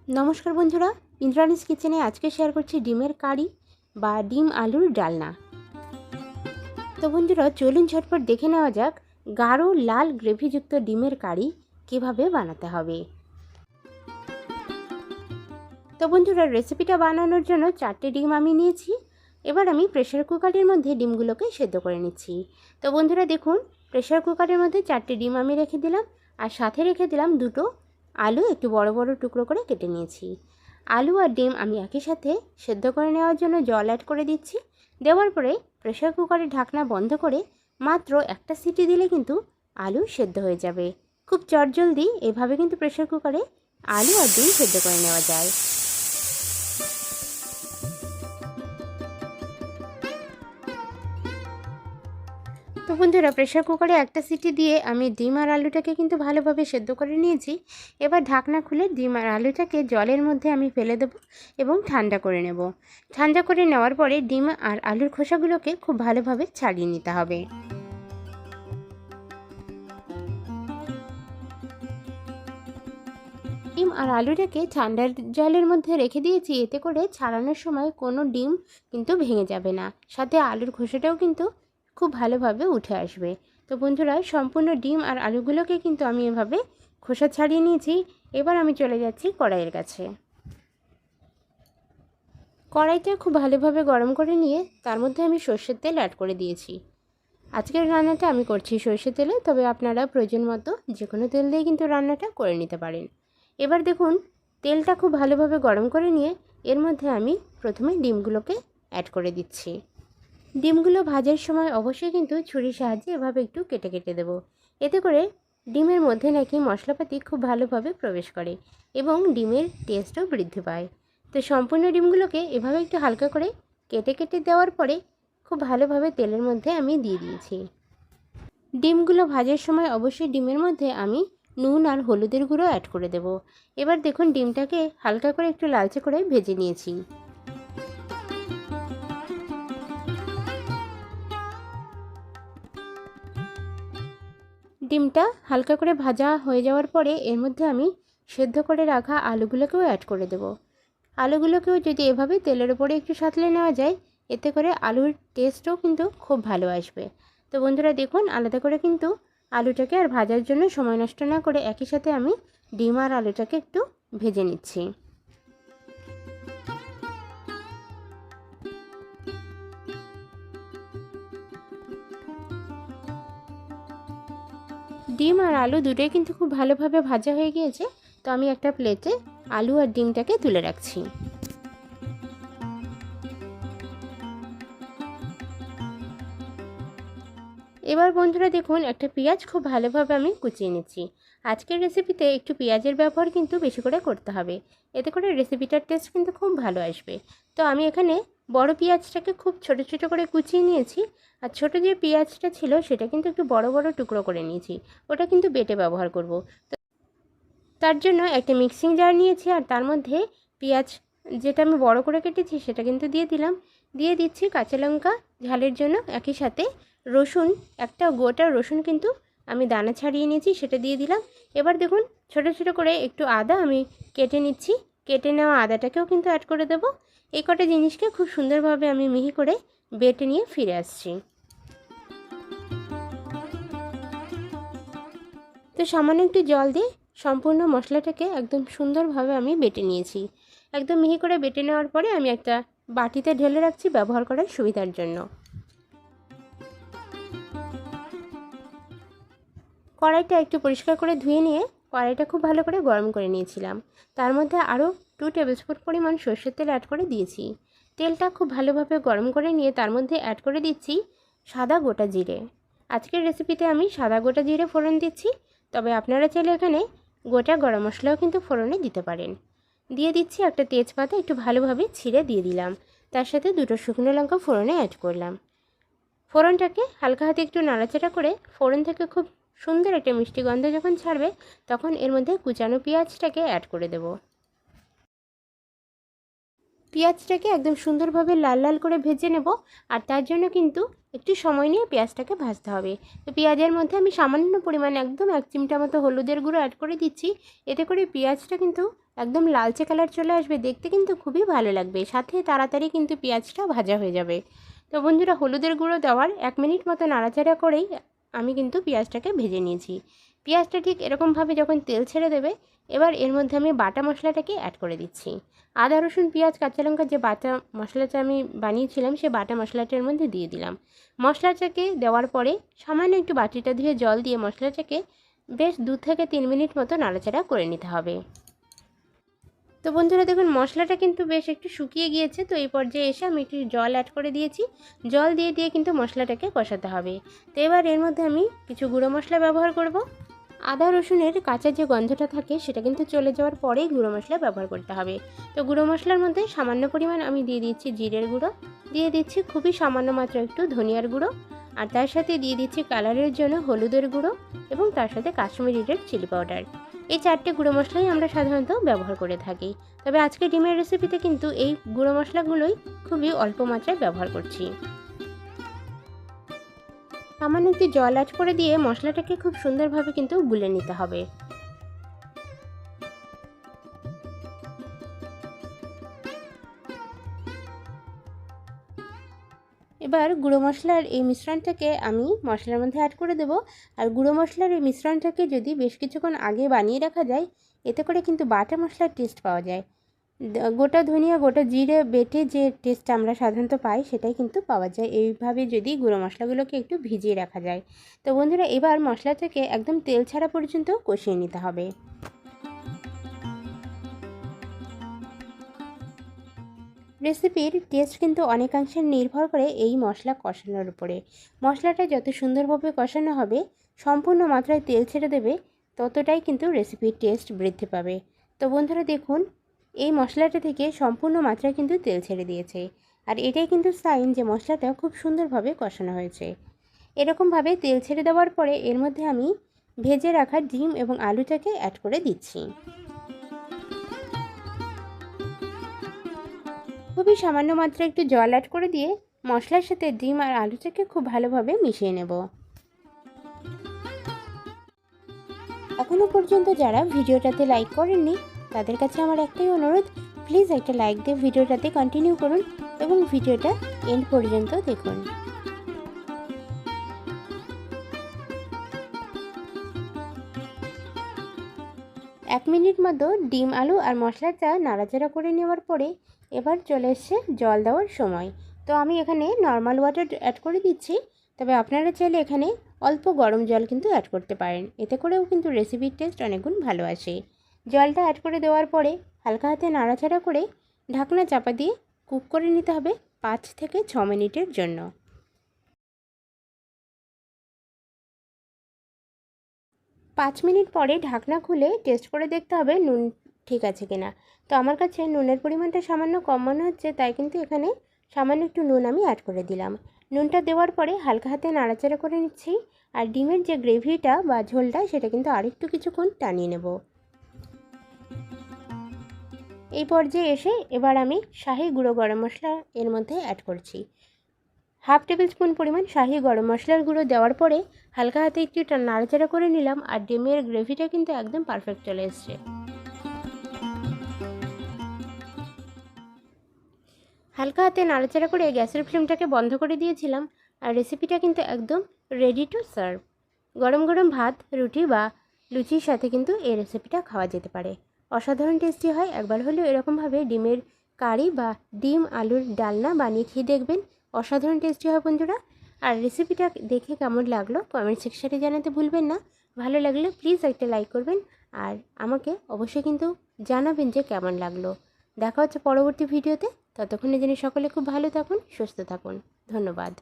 नमस्कार बंधुरा इंद्रानीज किचेने आज के शेयर करছি ডিমের কারি বা ডিম আলুর ডালনা। তো বন্ধুরা চলুন ঝটপট দেখে নেওয়া যাক গাঢ় লাল গ্রেভিযুক্ত ডিমের কারি কিভাবে বানাতে হবে। তো বন্ধুরা রেসিপিটা বানানোর জন্য 4টে ডিম আমি নিয়েছি। এবার আমি প্রেসার কুকারের মধ্যে ডিমগুলোকে সেদ্ধ করে নিচ্ছি। তো বন্ধুরা দেখুন প্রেসার কুকারের মধ্যে 4টে ডিম আমি রেখে দিলাম আর সাথে রেখে দিলাম দুটো আলু একটু বড় বড় টুকরো করে কেটে নিয়েছি। আলু আর ডিম আমি একই সাথে সেদ্ধ করে নেওয়ার জন্য জল অ্যাড করে দিচ্ছি। দেওয়ার পরে প্রেসার কুকারের ঢাকনা বন্ধ করে মাত্র একটা সিটি দিলে কিন্তু আলু সেদ্ধ হয়ে যাবে। খুব চটজলদি এভাবে কিন্তু প্রেসার কুকারে আলু আর ডিম সেদ্ধ করে নেওয়া যায়। তো বন্ধুরা প্রেসার কুকারে একটা সিটি দিয়ে আমি ডিম আর আলুটাকে কিন্তু ভালোভাবে সেদ্ধ করে নিয়েছি। এবার ঢাকনা খুলে ডিম আর আলুটাকে জলের মধ্যে আমি ফেলে দেব এবং ঠান্ডা করে নেব। ঠান্ডা করে নেওয়ার পরে ডিম আর আলুর খোসাগুলোকে খুব ভালোভাবে ছাড়িয়ে নিতে হবে। ডিম আর আলুটাকে ঠান্ডার জলের মধ্যে রেখে দিয়েছি, এতে করে ছাড়ানোর সময় কোনো ডিম কিন্তু ভেঙে যাবে না, সাথে আলুর খোসাটাও কিন্তু খুব ভালোভাবে উঠে আসবে। তো বন্ধুরা সম্পূর্ণ ডিম আর আলুগুলোকে কিন্তু আমি এভাবে খোসা ছাড়িয়ে নিয়েছি। এবার আমি চলে যাচ্ছি কড়াইয়ের কাছে। কড়াইটা খুব ভালোভাবে গরম করে নিয়ে তার মধ্যে আমি সর্ষের তেল অ্যাড করে দিয়েছি। আজকের রান্নাটা আমি করছি সর্ষের তেলে, তবে আপনারা প্রয়োজন মতো যে কোনো তেল দিয়ে কিন্তু রান্নাটা করে নিতে পারেন। এবার দেখুন তেলটা খুব ভালোভাবে গরম করে নিয়ে এর মধ্যে আমি প্রথমে ডিমগুলোকে অ্যাড করে দিচ্ছি। ডিমগুলো ভাজার সময় অবশ্যই কিন্তু ছুরির সাহায্যে এভাবে একটু কেটে কেটে দেব। এতে করে ডিমের মধ্যে নাকি মশলাপাতি খুব ভালোভাবে প্রবেশ করে এবং ডিমের টেস্টও বৃদ্ধি পায়। তো সম্পূর্ণ ডিমগুলোকে এভাবে একটু হালকা করে কেটে কেটে দেওয়ার পরে খুব ভালোভাবে তেলের মধ্যে আমি দিয়ে দিয়েছি। ডিমগুলো ভাজার সময় অবশ্যই ডিমের মধ্যে আমি নুন আর হলুদের গুঁড়ো অ্যাড করে দেব। এবার দেখুন ডিমটাকে হালকা করে একটু লালচে করে ভেজে নিয়েছি। ডিমটা হালকা করে ভাজা হয়ে যাওয়ার পরে এর মধ্যে আমি সেদ্ধ করে রাখা আলুগুলোকেও অ্যাড করে দেব। আলুগুলোকেও যদি এভাবে তেলের উপরে একটু সাঁতলে নেওয়া যায়, এতে করে আলুর টেস্টও কিন্তু খুব ভালো আসবে। তো বন্ধুরা দেখুন আলাদা করে কিন্তু আলুটাকে আর ভাজার জন্য সময় নষ্ট না করে একই সাথে আমি ডিম আর আলুটাকে একটু ভেজে নিচ্ছি। ডিম আর আলু দুটোই কিন্তু খুব ভালোভাবে ভাজা হয়ে গিয়েছে। তো আমি একটা প্লেটে আলু আর ডিমটাকে তুলে রাখছি। এবার বন্ধুরা দেখুন একটা পেঁয়াজ খুব ভালোভাবে আমি কুচিয়ে নিচ্ছি। আজকের রেসিপিতে একটু পেঁয়াজের ব্যবহার কিন্তু বেশি করে করতে হবে, এতে করে রেসিপিটার টেস্ট কিন্তু খুব ভালো আসবে। তো আমি এখানে বড় পেঁয়াজটাকে খুব ছোট ছোট করে কুচিয়ে নিয়েছি, আর ছোট যে পেঁয়াজটা ছিল সেটা কিন্তু একটু বড় বড় টুকরো করে নিয়েছি, ওটা কিন্তু বেটে ব্যবহার করব। তো তার জন্য একটা মিক্সিং জার নিয়েছি আর তার মধ্যে পেঁয়াজ যেটা আমি বড় করে কেটেছি সেটা কিন্তু দিয়ে দিলাম। দিয়ে দিচ্ছি কাঁচা লঙ্কা ঝালের জন্য, একই সাথে রসুন, একটা গোটা রসুন কিন্তু আমি দানা ছাড়িয়ে নিয়েছি সেটা দিয়ে দিলাম। এবার দেখুন ছোট ছোট করে একটু আদা আমি কেটে নিচ্ছি, কেটে নেওয়া আদাটাকেও কিন্তু অ্যাড করে দেব। এই কটা জিনিসকে খুব সুন্দরভাবে আমি মিহি করে বেটে নিয়ে ফিরে আসছি। তো সামান্য একটু জল দিয়ে সম্পূর্ণ মশলাটাকে একদম সুন্দরভাবে আমি বেটে নিয়েছি। একদম মিহি করে বেটে নেওয়ার পরে আমি একটা বাটিতে ঢেলে রাখছি ব্যবহার করার সুবিধার জন্য। কড়াইটা একটু পরিষ্কার করে ধুয়ে নিয়ে কড়াইটা খুব ভালো করে গরম করে নিয়েছিলাম। তার মধ্যে আরও 2 টেবিলস্পুন পরিমাণ সর্ষের তেল অ্যাড করে দিয়েছি। তেলটা খুব ভালোভাবে গরম করে নিয়ে তার মধ্যে অ্যাড করে দিচ্ছি সাদা গোটা জিরে। আজকের রেসিপিতে আমি সাদা গোটা জিরে ফোড়ন দিচ্ছি, তবে আপনারা চাইলে এখানে গোটা গরম মশলাও কিন্তু ফোড়নে দিতে পারেন। দিয়ে দিচ্ছি একটা তেজপাতা একটু ভালোভাবে ছিঁড়ে দিয়ে দিলাম, তার সাথে 2টো শুকনো লঙ্কা ফোড়নে অ্যাড করলাম। ফোড়নটাকে হালকা হাতে একটু নাড়াচাড়া করে ফোড়ন থেকে খুব সুন্দর একটা মিষ্টি গন্ধ যখন ছাড়বে তখন এর মধ্যে কুচানো পেঁয়াজটাকে অ্যাড করে দেব। পেঁয়াজটাকে একদম সুন্দরভাবে লাল লাল করে ভেজে নেব, আর তার জন্য কিন্তু একটু সময় নিয়ে পেঁয়াজটাকে ভাজতে হবে। তো পেঁয়াজের মধ্যে আমি সামান্য পরিমাণ একদম 1 চিমটা মতো হলুদের গুঁড়ো অ্যাড করে দিচ্ছি। এতে করে পেঁয়াজটা কিন্তু একদম লালচে কালার চলে আসবে, দেখতে কিন্তু খুবই ভালো লাগবে, সাথে তাড়াতাড়ি কিন্তু পেঁয়াজটা ভাজা হয়ে যাবে। তো বন্ধুরা, হলুদের গুঁড়ো দেওয়ার 1 মিনিট মতো নাড়াচাড়া করেই আমি কিন্তু পেঁয়াজটাকে ভেজে নিয়েছি। পেঁয়াজটা ঠিক এরকমভাবে যখন তেল ছেড়ে দেবে, এবার এর মধ্যে আমি বাটা মশলাটাকে অ্যাড করে দিচ্ছি। আদা রসুন পেঁয়াজ কাঁচা লঙ্কা যে বাটা মশলাটা আমি বানিয়েছিলাম, সে বাটা মশলাটার মধ্যে দিয়ে দিলাম। মশলাটাকে দেওয়ার পরে সামান্য একটু বাটিটা ধুয়ে জল দিয়ে মশলাটাকে বেশ 2 থেকে 3 মিনিট মতো নাড়াচাড়া করে নিতে হবে। তো বন্ধুরা দেখুন, মশলাটা কিন্তু বেশ একটু শুকিয়ে গিয়েছে। তো এই পর্যায়ে এসে আমি একটু জল অ্যাড করে দিয়েছি। জল দিয়ে কিন্তু মশলাটাকে কষাতে হবে। তো এবার এর মধ্যে আমি কিছু গুঁড়ো মশলা ব্যবহার করব। আদা রসুনের কাঁচা যে গন্ধটা থাকে সেটা কিন্তু চলে যাওয়ার পরেই গুঁড়ো মশলা ব্যবহার করতে হবে। তো গুঁড়ো মশলার মধ্যে সামান্য পরিমাণ আমি দিয়ে দিচ্ছি জিরের গুঁড়ো, দিয়ে দিচ্ছি খুবই সামান্য মাত্রা একটু ধনিয়ার গুঁড়ো, আর তার সাথে দিয়ে দিচ্ছি কালারের জন্য হলুদের গুঁড়ো, এবং তার সাথে কাশ্মীরি রেড চিলি পাউডার। এই 4টে গুঁড়ো মশলাই আমরা সাধারণত ব্যবহার করে থাকি। তবে আজকে ডিমের রেসিপিতে কিন্তু এই গুঁড়ো মশলাগুলোই খুবই অল্প মাত্রায় ব্যবহার করছি। সামান্য একটু জল অ্যাড করে দিয়ে মশলাটাকে খুব সুন্দরভাবে কিন্তু গুলে নিতে হবে। এবার গুঁড়ো মশলার এই মিশ্রণটাকে আমি মশলার মধ্যে অ্যাড করে দেব। আর গুঁড়ো মশলার এই মিশ্রণটাকে যদি বেশ কিছুক্ষণ আগে বানিয়ে রাখা যায়, এতে করে কিন্তু বাটা মশলার টেস্ট পাওয়া যায়। গোটা ধনিয়া গোটা জিরে বেটে যে টেস্ট আমরা সাধারণত পাই, সেটাই কিন্তু পাওয়া যায় এইভাবে যদি গুঁড়ো মশলাগুলোকে একটু ভিজিয়ে রাখা যায়। তো বন্ধুরা, এবার মশলাটাকে একদম তেল ছাড়া পর্যন্ত কষিয়ে নিতে হবে। রেসিপির টেস্ট কিন্তু অনেকাংশে নির্ভর করে এই মশলা কষানোর উপরে। মশলাটা যত সুন্দরভাবে কষানো হবে, সম্পূর্ণ মাত্রায় তেল ছেড়ে দেবে, ততটাই কিন্তু রেসিপির টেস্ট বৃদ্ধি পাবে। তো বন্ধুরা দেখুন, এই মশলাটা থেকে সম্পূর্ণ মাত্রায় কিন্তু তেল ছেড়ে দিয়েছে, আর এটাই কিন্তু সাইন যে মশলাটা খুব সুন্দরভাবে কষানো হয়েছে। এরকমভাবে তেল ছেড়ে দেওয়ার পরে এর মধ্যে আমি ভেজে রাখা ডিম এবং আলুটাকে অ্যাড করে দিচ্ছি। খুবই সামান্য মাত্রায় একটু জল অ্যাড করে দিয়ে মশলার সাথে ডিম আর আলুটাকে খুব ভালোভাবে মিশিয়ে নেব। এখনও পর্যন্ত যারা ভিডিওটাতে লাইক করেননি, তাদের কাছে আমার একটাই অনুরোধ, প্লিজ একটা লাইক দিয়ে ভিডিওটাতে কন্টিনিউ করুন এবং ভিডিওটা এন্ড পর্যন্ত দেখুন। এক মিনিট মতো ডিম আলু আর মশলাটা নাড়াচাড়া করে নেওয়ার পরে এবার চলে এসছে জল দেওয়ার সময়। তো আমি এখানে নর্মাল ওয়াটার অ্যাড করে দিচ্ছি, তবে আপনারা চাইলে এখানে অল্প গরম জল কিন্তু অ্যাড করতে পারেন, এতে করেও কিন্তু রেসিপির টেস্ট অনেকগুণ ভালো আসে। জলটা অ্যাড করে দেওয়ার পরে হালকা হাতে নাড়াচাড়া করে ঢাকনা চাপা দিয়ে কুক করে নিতে হবে 5 থেকে 6 মিনিটের জন্য। 5 মিনিট পরে ঢাকনা খুলে টেস্ট করে দেখতে হবে নুন ঠিক আছে কিনা। তো আমার কাছে নুনের পরিমাণটা সামান্য কম মনে হচ্ছে, তাই কিন্তু এখানে সামান্য একটু নুন আমি অ্যাড করে দিলাম। নুনটা দেওয়ার পরে হালকা হাতে নাড়াচাড়া করে নিচ্ছি, আর ডিমের যে গ্রেভিটা বা ঝোলটা সেটা কিন্তু আরেকটু কিছুক্ষণ টানিয়ে নেব। এই পর্যায়ে এসে এবার আমি শাহি গুঁড়ো গরম মশলা এর মধ্যে অ্যাড করছি। 1/2 টেবিল স্পুন পরিমাণ শাহি গরম মশলার গুঁড়ো দেওয়ার পরে হালকা হাতে একটু নাড়াচাড়া করে নিলাম, আর ডিমের গ্রেভিটা কিন্তু একদম পারফেক্ট চলে এসছে। হালকা হাতে নাড়াচাড়া করে গ্যাসের ফ্লেমটাকে বন্ধ করে দিয়েছিলাম, আর রেসিপিটা কিন্তু একদম রেডি টু সার্ভ। গরম গরম ভাত, রুটি বা লুচির সাথে কিন্তু এই রেসিপিটা খাওয়া যেতে পারে। অসাধারণ টেস্টি হয়। একবার হলেও এরকমভাবে ডিমের কারি বা ডিম আলুর ডালনা বানিয়ে খেয়ে দেখবেন, অসাধারণ টেস্টি হয় বন্ধুরা। আর রেসিপিটা দেখে কেমন লাগলো কমেন্ট সেকশানে জানাতে ভুলবেন না। ভালো লাগলে প্লিজ একটা লাইক করবেন, আর আমাকে অবশ্যই কিন্তু জানাবেন যে কেমন লাগলো। দেখা হচ্ছে পরবর্তী ভিডিওতে। ততক্ষণে যেন সকলে খুব ভালো থাকুন, সুস্থ থাকুন। ধন্যবাদ।